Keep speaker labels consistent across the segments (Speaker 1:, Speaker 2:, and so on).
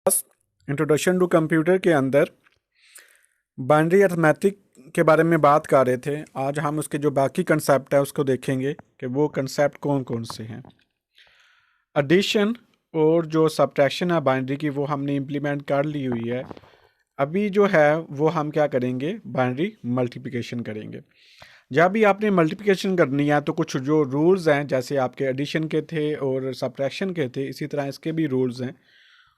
Speaker 1: Introduction to computer के अंदर binary arithmetic के बारे में बात कर रहे थे। आज हम उसके जो बाकी कंसेप्ट है उसको देखेंगे कि वो कंसेप्ट कौन कौन से हैं। एडिशन और जो सब्ट्रैक्शन है बाइनरी की वो हमने इम्प्लीमेंट कर ली हुई है। अभी जो है वो हम क्या करेंगे, बाइनरी मल्टीप्लिकेशन करेंगे। जब भी आपने मल्टीप्लिकेशन करनी है तो कुछ जो रूल्स हैं, जैसे आपके एडिशन के थे और सब्ट्रैक्शन के थे, इसी तरह इसके भी रूल्स हैं।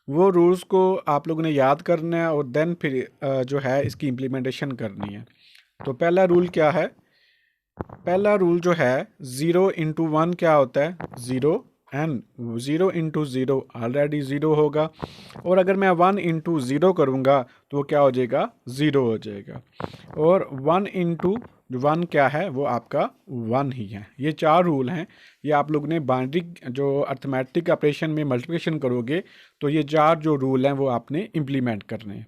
Speaker 1: वो रूल्स को आप लोगों ने याद करना है और देन फिर जो है इसकी इम्प्लीमेंटेशन करनी है। तो पहला रूल क्या है? पहला रूल जो है 0 × 1 क्या होता है? 0, एंड 0 × 0 ऑलरेडी 0 होगा। और अगर मैं 1 × 0 करूँगा तो वो क्या हो जाएगा? 0 हो जाएगा। और 1 × 1 क्या है? वो आपका 1 ही है। ये 4 रूल हैं। ये आप लोग ने बाइनरी जो अर्थमेटिक ऑपरेशन में मल्टीप्लिकेशन करोगे तो ये 4 जो रूल हैं वो आपने इम्प्लीमेंट करने हैं।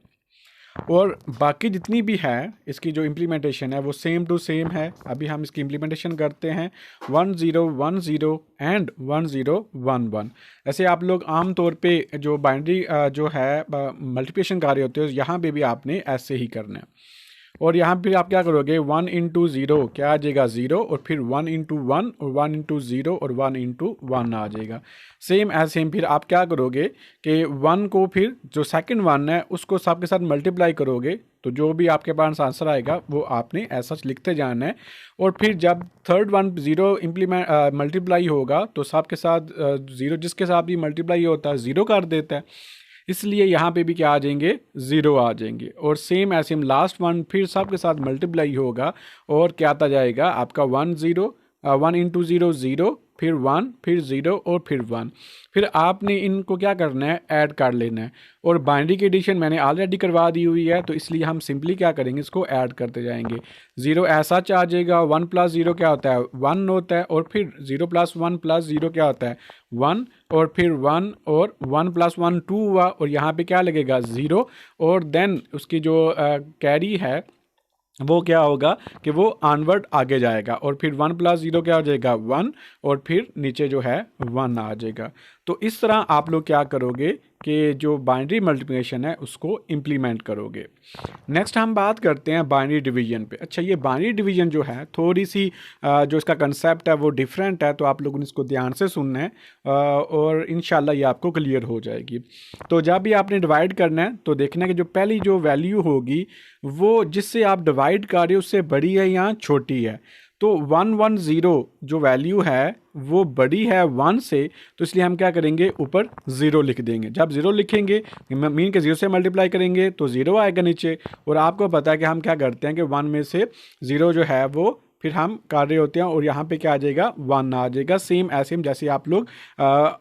Speaker 1: और बाकी जितनी भी है इसकी जो इम्प्लीमेंटेशन है वो सेम टू सेम है। अभी हम इसकी इम्प्लीमेंटेशन करते हैं 1 0 1 0 एंड 1 0 1 1। ऐसे आप लोग आम तौर पे जो बाइनरी जो है मल्टीप्लिकेशन कर रहे होते हो, यहाँ पे भी आपने ऐसे ही करना है। और यहाँ फिर आप क्या करोगे? 1 × 0 क्या आ जाएगा? 0। और फिर 1 × 1 और 1 × 0 और 1 × 1 आ जाएगा। सेम एज सेम फिर आप क्या करोगे कि 1 को फिर जो सेकंड 1 है उसको सब के साथ मल्टीप्लाई करोगे, तो जो भी आपके पास आंसर आएगा वो आपने ऐसा लिखते जाना है। और फिर जब थर्ड 1 0 मल्टीप्लाई होगा तो सब के साथ 0 जिसके साथ भी मल्टीप्लाई होता है 0 कर देता है, इसलिए यहाँ पे भी क्या आ जाएंगे? 0 आ जाएंगे। और सेम ऐसे लास्ट 1 फिर सब के साथ मल्टीप्लाई होगा और क्या आता जाएगा? आपका 1 0 1 × 0 0, फिर 1, फिर 0 और फिर 1। फिर आपने इनको क्या करना है? ऐड कर लेना है। और बाइनरी की एडिशन मैंने ऑलरेडी करवा दी हुई है, तो इसलिए हम सिंपली क्या करेंगे? इसको ऐड करते जाएंगे। 0 ऐसा आ जाएगा। 1 + 0 क्या होता है? 1 होता है। और फिर 0 + 1 + 0 क्या होता है? 1। और फिर 1 और 1 + 1 2 हुआ। और यहाँ पे क्या लगेगा? 0। और देन उसकी जो कैरी है वो क्या होगा कि वो ऑनवर्ड आगे जाएगा। और फिर 1 + 0 क्या हो जाएगा? 1। और फिर नीचे जो है 1 आ जाएगा। तो इस तरह आप लोग क्या करोगे कि जो बाइनरी मल्टीप्लिकेशन है उसको इम्प्लीमेंट करोगे। नेक्स्ट हम बात करते हैं बाइनरी डिवीजन पे। अच्छा, ये बाइनरी डिवीजन जो है थोड़ी सी जो इसका कंसेप्ट है वो डिफरेंट है, तो आप लोगों ने इसको ध्यान से सुनना है और इंशाल्लाह ये आपको क्लियर हो जाएगी। तो जब भी आपने डिवाइड करना है तो देखना है कि जो पहली जो वैल्यू होगी वो जिससे आप डिवाइड कर रहे हो उससे बड़ी है या छोटी है। तो 1 1 0 जो वैल्यू है वो बड़ी है 1 से, तो इसलिए हम क्या करेंगे? ऊपर 0 लिख देंगे। जब 0 लिखेंगे मीन के 0 से मल्टीप्लाई करेंगे तो 0 आएगा नीचे। और आपको पता है कि हम क्या करते हैं कि 1 में से 0 जो है वो फिर हम कर रहे होते हैं और यहाँ पे क्या आ जाएगा? 1 आ जाएगा। सेम ऐसे जैसे आप लोग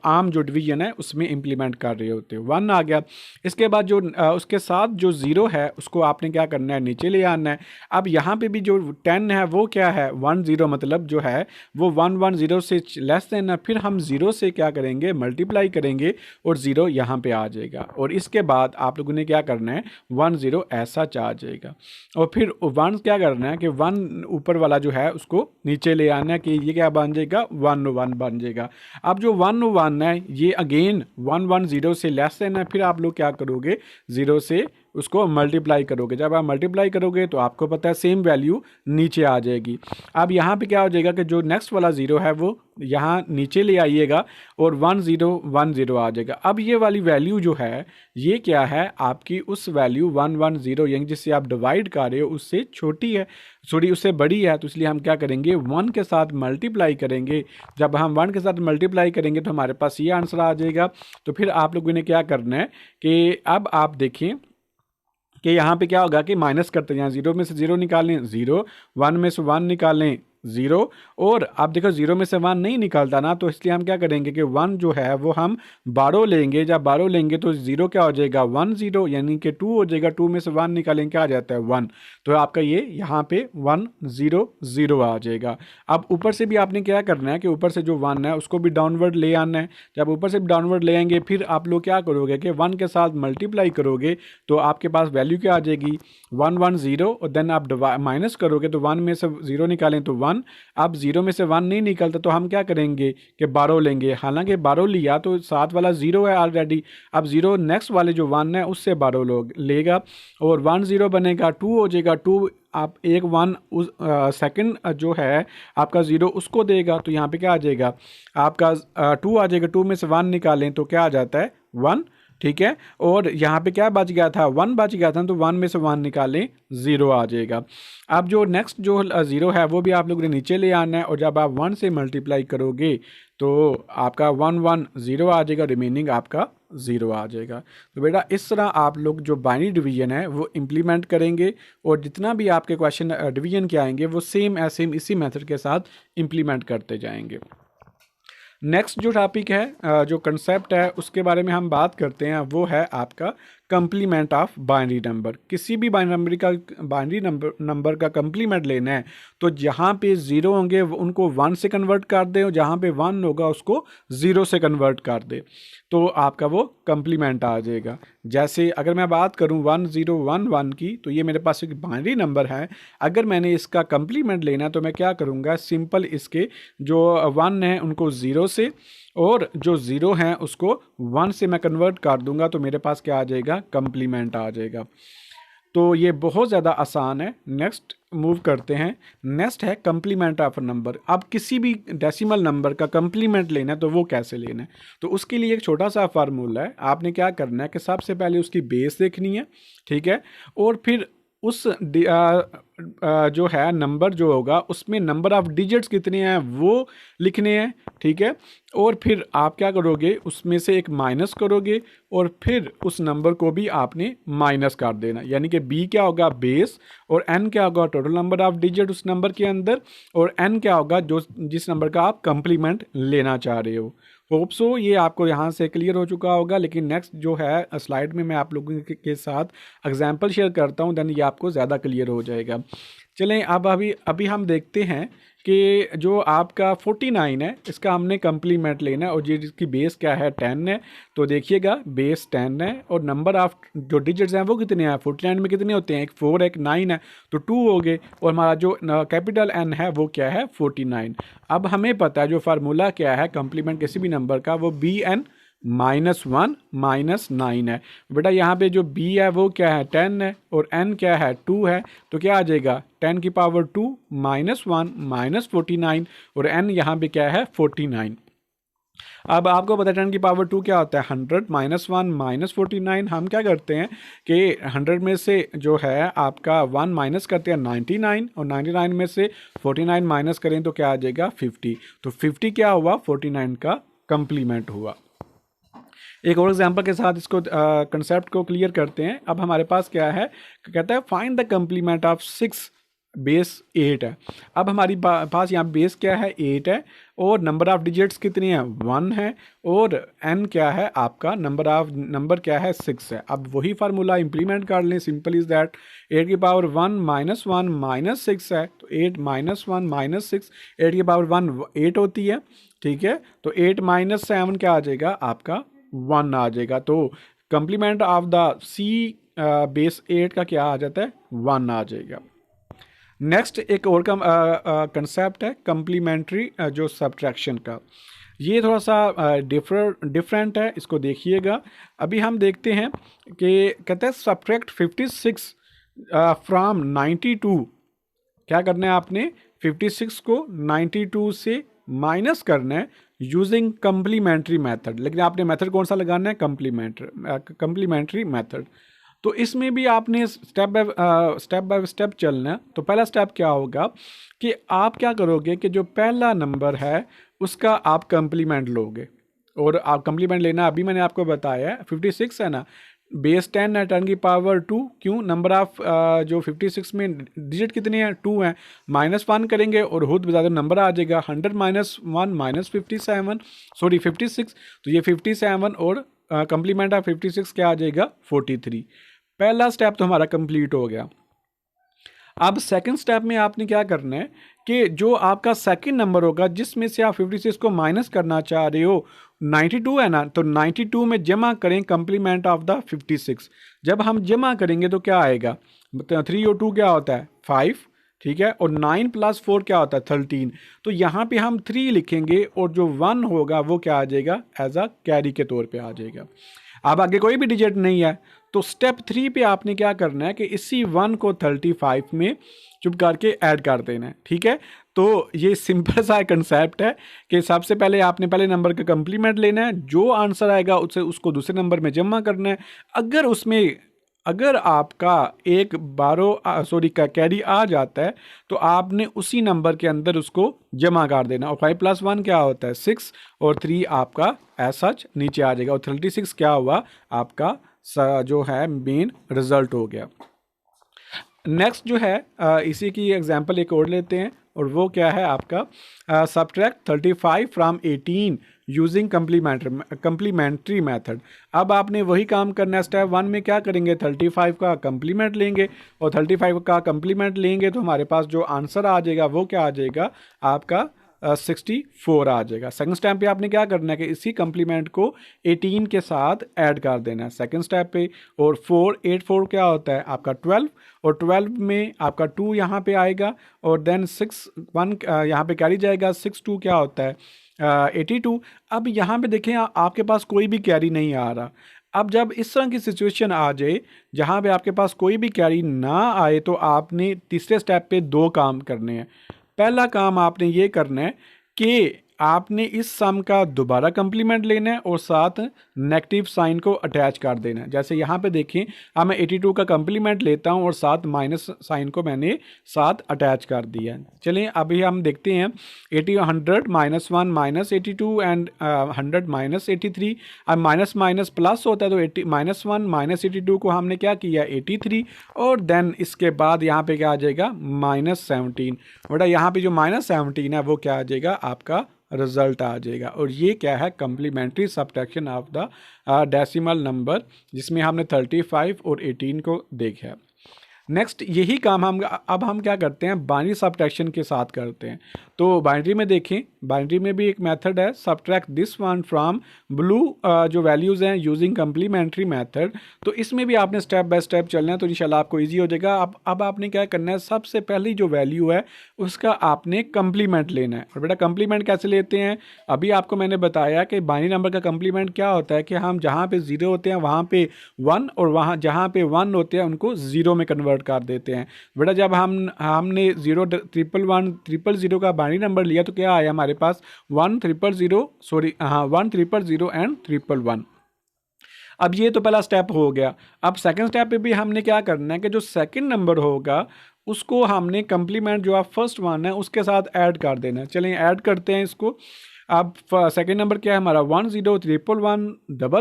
Speaker 1: आम जो डिवीजन है उसमें इंप्लीमेंट कर रहे होते हो। 1 आ गया। इसके बाद जो उसके साथ जो 0 है उसको आपने क्या करना है? नीचे ले आना है। अब यहाँ पे भी जो 10 है वो क्या है? 1 0 मतलब जो है वो 1 1 0 से लेस देन है। फिर हम 0 से क्या करेंगे? मल्टीप्लाई करेंगे और 0 यहाँ पे आ जाएगा। और इसके बाद आप लोगों ने क्या करना है? 1 0 ऐसा आ जाएगा। और फिर 1 क्या करना है कि 1 ऊपर वाला जो है उसको नीचे ले आना है कि ये क्या बन जाएगा? 1 1 बन जाएगा। अब जो 1 1 है ये अगेन 1 1 0 से लेस देन है। फिर आप लोग क्या करोगे? 0 से उसको मल्टीप्लाई करोगे। जब आप मल्टीप्लाई करोगे तो आपको पता है सेम वैल्यू नीचे आ जाएगी। अब यहाँ पे क्या हो जाएगा कि जो नेक्स्ट वाला 0 है वो यहाँ नीचे ले आइएगा और 1 0 1 0 आ जाएगा। अब ये वाली वैल्यू जो है ये क्या है? आपकी उस वैल्यू 1 1 0 यानी जिससे आप डिवाइड कर रहे हो उससे छोटी है, सॉरी उससे बड़ी है। तो इसलिए हम क्या करेंगे? 1 के साथ मल्टीप्लाई करेंगे। जब हम 1 के साथ मल्टीप्लाई करेंगे तो हमारे पास ये आंसर आ जाएगा। तो फिर आप लोगों ने क्या करना है कि अब आप देखें कि यहाँ पे क्या होगा कि माइनस करते हैं। यहाँ 0 में से 0 निकालें 0, 1 में से 1 निकालें 0। और आप देखो 0 में से 1 नहीं निकलता ना, तो इसलिए हम क्या करेंगे कि 1 जो है वो हम बारो लेंगे। जब बारो लेंगे तो 0 क्या हो जाएगा? 1 0 यानी कि 2 हो जाएगा। 2 में से 1 निकालेंगे क्या आ जाता है? 1। तो आपका ये यहाँ पे 1 0 0 आ जाएगा। अब ऊपर से भी आपने क्या करना है कि ऊपर से जो 1 है उसको भी डाउनवर्ड ले आना है। जब ऊपर से भी डाउनवर्ड ले आएंगे फिर आप लोग क्या करोगे कि 1 के साथ मल्टीप्लाई करोगे तो आपके पास वैल्यू क्या आ जाएगी? 1 1 0। और देन आप माइनस करोगे तो 1 में से 0 निकालें तो 1 1। अब 0 में से 1 नहीं निकलता तो हम क्या करेंगे कि 12 लेंगे, हालांकि 12 लिया तो साथ वाला 0 है ऑलरेडी। अब 0 नेक्स्ट वाले जो 1 है उससे 12 लोग लेगा और 1 0 बनेगा, 2 हो जाएगा, 2 आप एक 1 उस सेकंड जो है आपका 0 उसको देगा, तो यहाँ पे क्या आ जाएगा आपका 2 आ जाएगा। 2 में से 1 निकालें तो क्या आ जाता है 1, ठीक है। और यहाँ पे क्या बच गया था 1 बच गया था, तो 1 में से 1 निकालें 0 आ जाएगा। अब जो नेक्स्ट जो 0 है वो भी आप लोगों ने नीचे ले आना है और जब आप 1 से मल्टीप्लाई करोगे तो आपका 1 1 0 आ जाएगा, रिमेनिंग आपका 0 आ जाएगा। तो बेटा इस तरह आप लोग जो बाइनरी डिवीजन है वो इम्प्लीमेंट करेंगे और जितना भी आपके क्वेश्चन डिवीजन के आएंगे वो सेम इसी मेथड के साथ इम्प्लीमेंट करते जाएंगे। नेक्स्ट जो टॉपिक है जो कंसेप्ट है उसके बारे में हम बात करते हैं, वो है आपका कंप्लीमेंट ऑफ बाइनरी नंबर। किसी भी बाइनरी नंबर का कंप्लीमेंट लेना है तो जहाँ पे 0 होंगे उनको 1 से कन्वर्ट कर दे और जहाँ पे 1 होगा उसको 0 से कन्वर्ट कर दे, तो आपका वो कंप्लीमेंट आ जाएगा। जैसे अगर मैं बात करूँ 1 0 1 1 की, तो ये मेरे पास एक बाइनरी नंबर है। अगर मैंने इसका कंप्लीमेंट लेना है तो मैं क्या करूँगा, सिंपल इसके जो 1 है उनको 0 से और जो 0 हैं उसको 1 से मैं कन्वर्ट कर दूंगा, तो मेरे पास क्या आ जाएगा कंप्लीमेंट आ जाएगा। तो ये बहुत ज़्यादा आसान है। नेक्स्ट मूव करते हैं। नेक्स्ट है कंप्लीमेंट ऑफ नंबर। अब किसी भी डेसिमल नंबर का कंप्लीमेंट लेना है तो वो कैसे लेना है, तो उसके लिए एक छोटा सा फार्मूला है। आपने क्या करना है कि सबसे पहले उसकी बेस देखनी है, ठीक है, और फिर उस जो है नंबर जो होगा उसमें नंबर ऑफ डिजिट्स कितने हैं वो लिखने हैं, ठीक है। और फिर आप क्या करोगे, उसमें से एक माइनस करोगे और फिर उस नंबर को भी आपने माइनस कर देना, यानी कि बी क्या होगा बेस और एन क्या होगा टोटल नंबर ऑफ डिजिट उस नंबर के अंदर, और एन क्या होगा जो जिस नंबर का आप कंप्लीमेंट लेना चाह रहे हो। होप सो ये आपको यहाँ से क्लियर हो चुका होगा। लेकिन नेक्स्ट जो है स्लाइड में मैं आप लोगों के साथ एग्जांपल शेयर करता हूँ, देन ये आपको ज़्यादा क्लियर हो जाएगा। चलें अब अभी हम देखते हैं कि जो आपका 49 है इसका हमने कंप्लीमेंट लेना है और जिसकी बेस क्या है 10 है। तो देखिएगा बेस 10 है और नंबर ऑफ जो डिजिट्स हैं वो कितने हैं, 49 में कितने होते हैं, एक 4 एक 9 है, तो 2 हो गए और हमारा जो कैपिटल एन है वो क्या है 49। अब हमें पता है जो फार्मूला क्या है कंप्लीमेंट किसी भी नंबर का, वो बी एन -1 -9 है। बेटा यहाँ पे जो b है वो क्या है 10 है और n क्या है 2 है, तो क्या आ जाएगा 10 की पावर 2 -1 -49 और n यहाँ पे क्या है 49। अब आपको पता है 10 की पावर 2 क्या होता है 100 -1 -49। हम क्या करते हैं कि 100 में से जो है आपका 1 माइनस करते हैं 99 और 99 में से 49 माइनस करें तो क्या आ जाएगा 50। तो 50 क्या हुआ 49 का कंप्लीमेंट हुआ। एक और एग्जांपल के साथ इसको कंसेप्ट को क्लियर करते हैं। अब हमारे पास क्या है, कहता है find the complement of 6 base 8 है। अब हमारी पास यहाँ बेस क्या है 8 है और नंबर ऑफ डिजिट्स कितनी है 1 है और n क्या है आपका नंबर क्या है 6 है। अब वही फार्मूला इंप्लीमेंट कर लें, सिंपल इज दैट 8 की पावर 1 -1 -6 है, तो 8 -1 -6 8 की पावर 1 8 होती है, ठीक है। तो 8 -7 क्या आ जाएगा आपका 1 आ जाएगा। तो complement of the C base 8 का क्या आ जाता है 1 आ जाएगा। नेक्स्ट एक और कंसेप्ट है कंप्लीमेंट्री जो सब्ट्रैक्शन का, ये थोड़ा सा डिफरेंट है, इसको देखिएगा। अभी हम देखते हैं कि कहते हैं सब्ट्रैक्ट 56 फ्रॉम 92। क्या करना है आपने 56 को 92 से माइनस करना है यूजिंग कंप्लीमेंट्री मेथड। लेकिन आपने मेथड कौन सा लगाना है कंप्लीमेंट्री मेथड। तो इसमें भी आपने स्टेप बाय स्टेप चलना है। तो पहला स्टेप क्या होगा कि आप क्या करोगे कि जो पहला नंबर है उसका आप कंप्लीमेंट लोगे और आप कंप्लीमेंट लेना अभी मैंने आपको बताया है 56 है ना, बेस 10 है 10 की पावर 2, क्यों नंबर ऑफ जो 56 में डिजिट कितने हैं 2 हैं, -1 करेंगे और खुद बता दो नंबर आ जाएगा 100 -1 -57 सॉरी 56। तो ये 57 और कंप्लीमेंट ऑफ 56 क्या आ जाएगा 43। पहला स्टेप तो हमारा कंप्लीट हो गया। अब सेकंड स्टेप में आपने क्या करना है कि जो आपका सेकंड नंबर होगा जिसमें से आप 56 को माइनस करना चाह रहे हो 92 है ना, तो 92 में जमा करें कंप्लीमेंट ऑफ द 56। जब हम जमा करेंगे तो क्या आएगा 3 और 2 क्या होता है 5, ठीक है। और 9 + 4 क्या होता है 13। तो यहाँ पे हम 3 लिखेंगे और जो 1 होगा वो क्या आ जाएगा एज अ कैरी के तौर पे आ जाएगा। अब आगे कोई भी डिजिट नहीं है तो स्टेप 3 पे आपने क्या करना है कि इसी 1 को 35 में चुप करके ऐड कर देना है, ठीक है। तो ये सिंपल सा कंसेप्ट है कि सबसे पहले आपने पहले नंबर का कंप्लीमेंट लेना है, जो आंसर आएगा उससे उसको दूसरे नंबर में जमा करना है। अगर आपका एक 12 का कैरी आ जाता है तो आपने उसी नंबर के अंदर उसको जमा कर देना। और 5 + 1 क्या होता है 6 और 3 आपका एज सच नीचे आ जाएगा। और 36 क्या हुआ आपका जो है मेन रिजल्ट हो गया। नेक्स्ट जो है इसी की एग्जांपल एक और लेते हैं और वो क्या है आपका subtract 35 from 18 using complementary method. अब आपने वही काम करना है। स्टेप 1 में क्या करेंगे 35 का कंप्लीमेंट लेंगे और 35 का कंप्लीमेंट लेंगे तो हमारे पास जो आंसर आ जाएगा वो क्या आ जाएगा आपका 64 आ जाएगा। सेकंड स्टेप पे आपने क्या करना है कि इसी कंप्लीमेंट को 18 के साथ ऐड कर देना है सेकंड स्टेप पे। और 4 क्या होता है आपका 12 और 12 में आपका 2 यहाँ पे आएगा और देन 6 1 यहाँ पे कैरी जाएगा। 6 2 क्या होता है 82। अब यहाँ पे देखें आपके पास कोई भी कैरी नहीं आ रहा। अब जब इस तरह की सिचुएशन आ जाए जहाँ पे आपके पास कोई भी कैरी ना आए तो आपने तीसरे स्टेप पे 2 काम करने हैं। पहला काम आपने ये करना है कि आपने इस सम का दोबारा कंप्लीमेंट लेना है और साथ नेगेटिव साइन को अटैच कर देना है। जैसे यहाँ पे देखें अब मैं 82 का कंप्लीमेंट लेता हूँ और साथ माइनस साइन को मैंने साथ अटैच कर दिया है। चलिए अभी हम देखते हैं 100 -1 -82 एंड 100 -83। अब माइनस माइनस प्लस होता है तो -1 -82 को हमने क्या किया 83 और देन इसके बाद यहाँ पे क्या आ जाएगा -17। बेटा यहाँ पे जो -17 है वो क्या आ जाएगा आपका रिजल्ट आ जाएगा। और ये क्या है complementary subtraction of the decimal number जिसमें हमने 35 और 18 को देखा है। नेक्स्ट यही काम अब हम क्या करते हैं बाइनरी सब्ट्रैक्शन के साथ करते हैं। तो बाइनरी में देखें बाइनरी में भी एक मेथड है subtract this one from blue जो वैल्यूज़ हैं यूजिंग कंप्लीमेंट्री मेथड। तो इसमें भी आपने स्टेप बाय स्टेप चलना है तो इंशाल्लाह आपको इजी हो जाएगा। अब आपने क्या करना है सबसे पहली जो वैल्यू है उसका आपने कंप्लीमेंट लेना है। और बेटा कंप्लीमेंट कैसे लेते हैं अभी आपको मैंने बताया कि बाइनरी नंबर का कंप्लीमेंट क्या होता है कि हम जहाँ पे 0 होते हैं वहाँ पे 1 और वहाँ जहाँ पे 1 होते हैं उनको 0 में कन्वर्ट कर देते हैं। बेटा जब हमने 0 1 का बाइनरी नंबर लिया तो क्या आया हमारे पास 1 000 एंड 111। अब ये तो पहला स्टेप हो गया। अब सेकंड स्टेप पे भी हमने क्या करना है कि जो सेकंड नंबर होगा उसको हमने कंप्लीमेंट जो आप फर्स्ट वन है उसके साथ ऐड कर देना है। चलिए ऐड करते हैं इसको। अब सेकेंड नंबर क्या है हमारा 10 111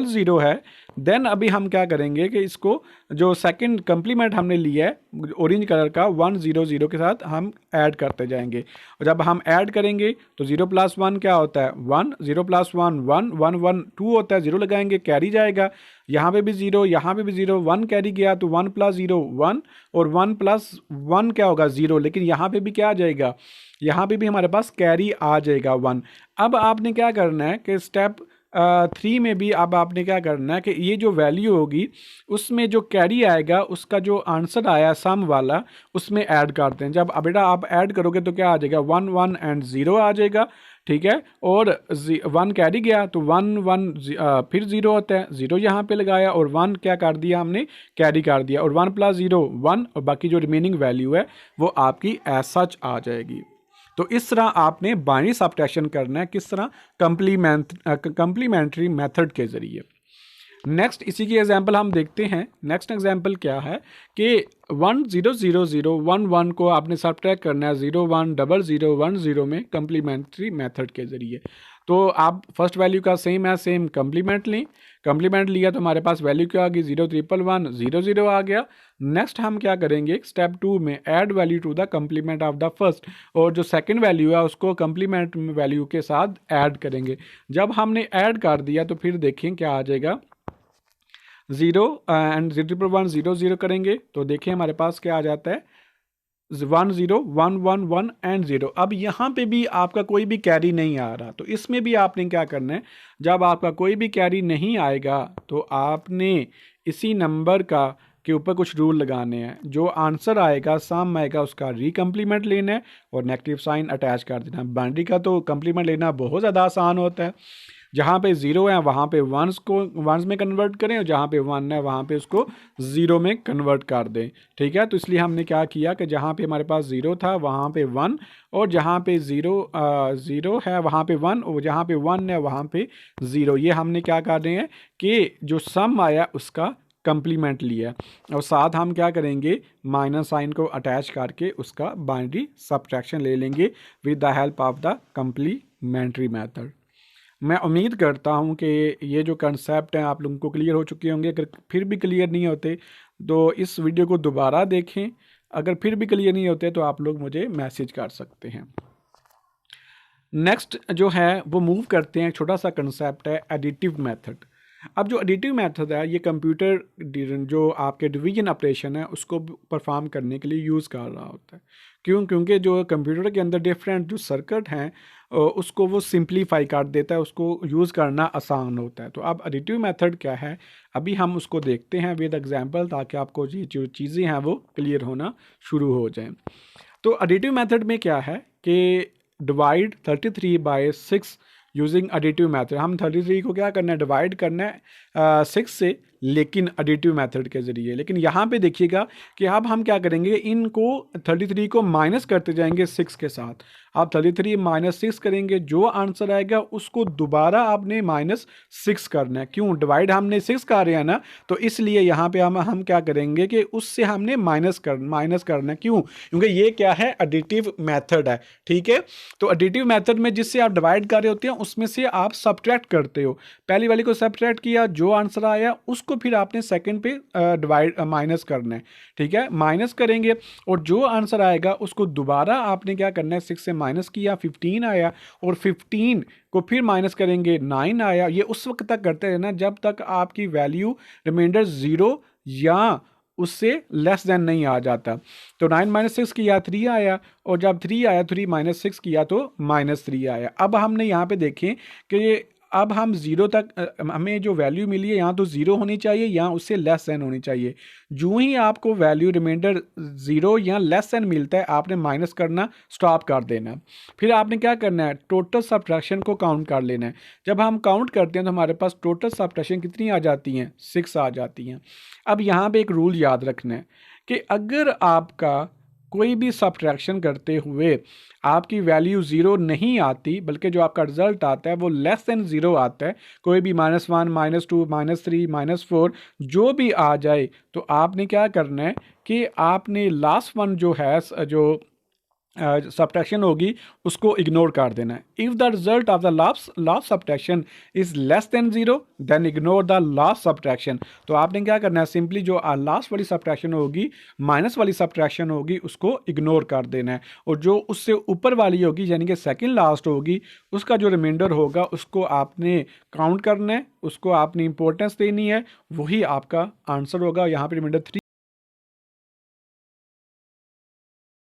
Speaker 1: 00 है। देन अभी हम क्या करेंगे कि इसको जो सेकंड कंप्लीमेंट हमने लिया है ऑरेंज कलर का 100 के साथ हम ऐड करते जाएंगे। और जब हम ऐड करेंगे तो 0 + 1 क्या होता है 1 0 + 1 1 1 1 2 होता है 0 लगाएंगे कैरी जाएगा। यहाँ पे भी 0 यहाँ पे भी 0 1 कैरी गया तो 1 + 0 1 और 1 + 1 क्या होगा 0। लेकिन यहाँ पे भी क्या आ जाएगा यहाँ पे भी हमारे पास कैरी आ जाएगा 1। अब आपने क्या करना है कि स्टेप 3 में भी अब आपने क्या करना है कि ये जो वैल्यू होगी उसमें जो कैरी आएगा उसका जो आंसर आया सम वाला उसमें ऐड करते हैं। जब बेटा आप ऐड करोगे तो क्या आ जाएगा 1 1 एंड 0 आ जाएगा, ठीक है। और 1 कैरी गया तो 1 1 फिर 0 होता है 0 यहाँ पे लगाया और 1 क्या कर दिया हमने कैरी कर दिया और 1 + 0 1 और बाकी जो रिमेनिंग वैल्यू है वो आपकी एज सच आ जाएगी। तो इस तरह आपने बाइनरी सब्ट्रैक्शन करना है किस तरह कंप्लीमेंट्री मेथड के ज़रिए। नेक्स्ट इसी की एग्जांपल हम देखते हैं। नेक्स्ट एग्जांपल क्या है कि 1 0 0 0 1 1 को आपने सब्ट्रैक्ट करना है 0 1 0 0 1 0 में कंप्लीमेंट्री मेथड के ज़रिए। तो आप फर्स्ट वैल्यू का सेम है सेम कंप्लीमेंट लें। कंप्लीमेंट लिया तो हमारे पास वैल्यू क्या आ गई 0 1 1 0 0 आ गया। नेक्स्ट हम क्या करेंगे स्टेप 2 में add value to the complement of the first और जो सेकंड वैल्यू है उसको कंप्लीमेंट वैल्यू के साथ ऐड करेंगे। जब हमने ऐड कर दिया तो फिर देखें क्या आ जाएगा 0 एंड 0 1 0 0 करेंगे तो देखिए हमारे पास क्या आ जाता है 1 0 1 1 1 एंड 0। अब यहाँ पे भी आपका कोई भी कैरी नहीं आ रहा तो इसमें भी आपने क्या करना है जब आपका कोई भी कैरी नहीं आएगा तो आपने इसी नंबर का के ऊपर कुछ रूल लगाने हैं। जो आंसर आएगा, सम आएगा, उसका रीकम्प्लीमेंट लेना है और नेगेटिव साइन अटैच कर देना। बाइनरी का तो कम्प्लीमेंट लेना बहुत ज़्यादा आसान होता है। जहाँ पे ज़ीरो है वहाँ पे वंस में कन्वर्ट करें, और जहाँ पे वन है वहाँ पे उसको ज़ीरो में कन्वर्ट कर दें। ठीक है, तो इसलिए हमने क्या किया कि जहाँ पे हमारे पास ज़ीरो था वहाँ पे वन, और जहाँ पे ज़ीरो है वहाँ पे वन, और जहाँ पे वन है वहाँ पे ज़ीरो। ये हमने क्या कर रहे हैं कि जो सम आया उसका कम्प्लीमेंट लिया, और साथ हम क्या करेंगे, माइनस साइन को अटैच करके उसका बाइनरी सब्ट्रैक्शन ले लेंगे with the help of the complementary method. मैं उम्मीद करता हूँ कि ये जो कंसेप्ट हैं आप लोगों को क्लियर हो चुके होंगे। अगर फिर भी क्लियर नहीं होते तो इस वीडियो को दोबारा देखें। अगर फिर भी क्लियर नहीं होते तो आप लोग मुझे मैसेज कर सकते हैं। नेक्स्ट जो है वो मूव करते हैं, छोटा सा कंसेप्ट है एडिटिव मेथड। अब जो एडिटिव मेथड है ये कंप्यूटर जो आपके डिवीजन ऑपरेशन है उसको परफॉर्म करने के लिए यूज़ कर रहा होता है। क्योंकि जो कंप्यूटर के अंदर डिफरेंट जो सर्किट हैं उसको वो सिंप्लीफाई कर देता है, उसको यूज़ करना आसान होता है। तो अब एडिटिव मेथड क्या है, अभी हम उसको देखते हैं विद एग्जांपल, ताकि आपको ये जो चीज़ें हैं वो क्लियर होना शुरू हो जाएं। तो एडिटिव मेथड में क्या है कि डिवाइड 33/6 यूजिंग एडिटिव मेथड। हम 33 को क्या करना है, डिवाइड करना है 6 से, लेकिन एडिटिव मेथड के ज़रिए। लेकिन यहाँ पे देखिएगा कि अब हम क्या करेंगे, इनको 33 को माइनस करते जाएंगे 6 के साथ। आप 33 माइनस 6 करेंगे, जो आंसर आएगा उसको दोबारा आपने -6 करना है। क्यों, डिवाइड हमने 6 कर रहे हैं ना, तो इसलिए यहाँ पे हम क्या करेंगे कि उससे हमने माइनस करना है। क्यों, क्योंकि ये क्या है, एडिटिव मेथड है। ठीक है, तो एडिटिव मेथड में जिससे आप डिवाइड कर रहे होते हैं उसमें से आप सब्ट्रैक्ट करते हो। पहली वाली को सब्ट्रैक्ट किया, जो आंसर आया उसको फिर आपने सेकंड पे डिवाइड माइनस करना है। ठीक है, माइनस करेंगे और जो आंसर आएगा उसको दोबारा आपने क्या करना है, 6 से माइनस किया, 15 आया, और 15 को फिर माइनस करेंगे, 9 आया। ये उस वक्त तक करते रहना जब तक आपकी वैल्यू रिमाइंडर 0 या उससे लेस देन नहीं आ जाता। तो 9 - 6 किया, 3 आया, और जब 3 आया, 3 - 6 किया तो -3 आया। अब हमने यहाँ पे देखें कि अब हम 0 तक हमें जो वैल्यू मिली है यहाँ तो 0 होनी चाहिए, यहाँ उससे लेस देन होनी चाहिए। जो ही आपको वैल्यू रिमाइंडर 0 या लेस देन मिलता है आपने माइनस करना स्टॉप कर देना। फिर आपने क्या करना है, टोटल सब्ट्रैक्शन को काउंट कर लेना है। जब हम काउंट करते हैं तो हमारे पास टोटल सब्ट्रैक्शन कितनी आ जाती हैं, 6 आ जाती हैं। अब यहाँ पे एक रूल याद रखना है कि अगर आपका कोई भी सब्ट्रैक्शन करते हुए आपकी वैल्यू 0 नहीं आती, बल्कि जो आपका रिजल्ट आता है वो लेस देन 0 आता है, कोई भी -1 -2 -3 -4 जो भी आ जाए, तो आपने क्या करना है कि आपने लास्ट वन जो है जो सब्ट्रैक्शन होगी उसको इग्नोर कर देना है। If the result of the last subtraction is less than 0 then ignore the last subtraction. तो आपने क्या करना है, सिंपली जो लास्ट वाली सब्ट्रैक्शन होगी, माइनस वाली सब्ट्रैक्शन होगी, उसको इग्नोर कर देना है, और जो उससे ऊपर वाली होगी यानी कि सेकंड लास्ट होगी, उसका जो रिमाइंडर होगा उसको आपने काउंट करना है, उसको आपने इंपॉर्टेंस देनी है, वही आपका आंसर होगा। यहाँ पे रिमाइंडर 3